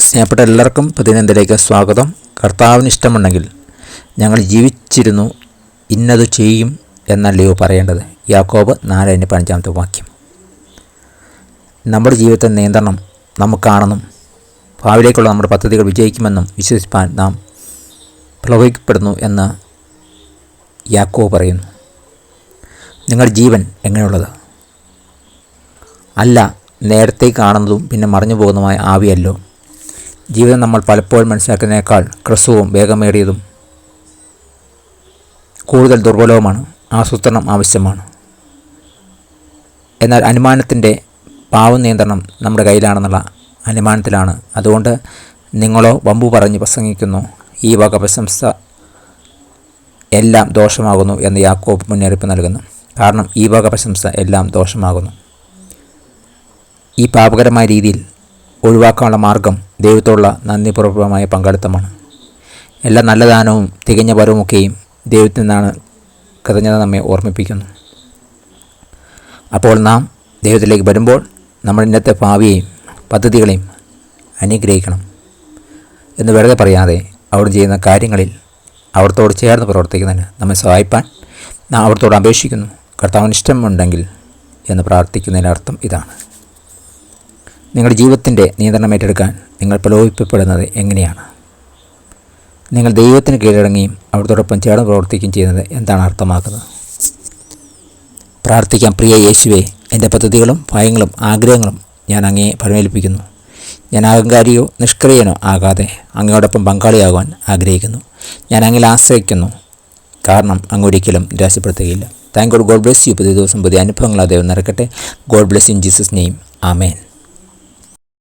സ്നേഹപ്പെട്ട എല്ലാവർക്കും പ്രതിനിധിയിലേക്ക് സ്വാഗതം. കർത്താവിന് ഇഷ്ടമുണ്ടെങ്കിൽ ഞങ്ങൾ ജീവിച്ചിരുന്നു ഇന്നത് ചെയ്യും എന്നല്ലയോ പറയേണ്ടത്. യാക്കോബ് 4:15 വാക്യം. നമ്മുടെ ജീവിതത്തെ നിയന്ത്രണം നമുക്കാണെന്നും ഭാവിയിലേക്കുള്ള നമ്മുടെ പദ്ധതികൾ വിജയിക്കുമെന്നും വിശ്വസിപ്പാൻ നാം പ്രലോഭിക്കപ്പെടുന്നു എന്ന് യാക്കോബ് പറയുന്നു. നിങ്ങളുടെ ജീവൻ എങ്ങനെയുള്ളത്? അല്ല, നേരത്തെ കാണുന്നതും പിന്നെ മറഞ്ഞു പോകുന്നതുമായ ആവിയല്ലോ. ജീവിതം നമ്മൾ പലപ്പോഴും മനസ്സിലാക്കുന്നതിനേക്കാൾ ഹ്രസ്വവും വേഗമേറിയതും കൂടുതൽ ദുർബലവുമാണ്. ആസൂത്രണം ആവശ്യമാണ്. എന്നാൽ അനുമാനത്തിൻ്റെ പാവനിയന്ത്രണം നമ്മുടെ കയ്യിലാണെന്നുള്ള അനുമാനത്തിലാണ്. അതുകൊണ്ട് നിങ്ങളോ വമ്പു പറഞ്ഞ് പ്രസംഗിക്കുന്നു, ഈ വക പ്രശംസ എല്ലാം ദോഷമാകുന്നു എന്ന് യാക്കോബ് മുന്നറിയിപ്പ് നൽകുന്നു. കാരണം ഈ വക പ്രശംസ എല്ലാം ദോഷമാകുന്നു. ഈ പാപകരമായ രീതിയിൽ ഒഴിവാക്കാനുള്ള മാർഗം ദൈവത്തോടുള്ള നന്ദിപൂർവ്വമായ പങ്കാളിത്തമാണ്. എല്ലാ നല്ല ദാനവും തികഞ്ഞ വരവുമൊക്കെയും ദൈവത്തിൽ നിന്നാണ്. കൃതജ്ഞത നമ്മെ ഓർമ്മിപ്പിക്കുന്നു. അപ്പോൾ നാം ദൈവത്തിലേക്ക് വരുമ്പോൾ നമ്മുടെ ഇന്നത്തെ ഭാവിയെയും പദ്ധതികളെയും അനുഗ്രഹിക്കണം എന്ന് വെറുതെ പറയാതെ അവിടെ ചെയ്യുന്ന കാര്യങ്ങളിൽ അവിടത്തോട് ചേർന്ന് പ്രവർത്തിക്കുന്നതിന് നമ്മെ സഹായിപ്പാൻ നാം അവിടത്തോട് അപേക്ഷിക്കുന്നു. കർത്താവിന് ഇഷ്ടമുണ്ടെങ്കിൽ എന്ന് പ്രാർത്ഥിക്കുന്നതിൻ്റെ അർത്ഥം ഇതാണ്. നിങ്ങളുടെ ജീവിതത്തിൻ്റെ നിയന്ത്രണം ഏറ്റെടുക്കാൻ നിങ്ങൾ പ്രലോഭിക്കപ്പെടുന്നത് എങ്ങനെയാണ്? നിങ്ങൾ ദൈവത്തിന് കീഴടങ്ങുകയും അവിടത്തോടൊപ്പം ചേർന്ന് പ്രവർത്തിക്കുകയും ചെയ്യുന്നത് എന്താണ് അർത്ഥമാക്കുന്നത്? പ്രാർത്ഥിക്കാം. പ്രിയ യേശുവേ, എൻ്റെ പദ്ധതികളും ഭയങ്ങളും ആഗ്രഹങ്ങളും ഞാൻ അങ്ങയെ പരമേൽപ്പിക്കുന്നു. ഞാൻ അഹങ്കാരിയോ നിഷ്ക്രിയനോ ആകാതെ അങ്ങയോടൊപ്പം പങ്കാളിയാകുവാൻ ആഗ്രഹിക്കുന്നു. ഞാൻ അങ്ങിൽ ആശ്രയിക്കുന്നു, കാരണം അങ്ങൊരിക്കലും നിരാശപ്പെടുത്തുകയില്ല. Thank God. God bless you. പുതിയ ദിവസം പുതിയ അനുഭവങ്ങളാ ദൈവം നിറക്കട്ടെ. God bless in Jesus name. Amen.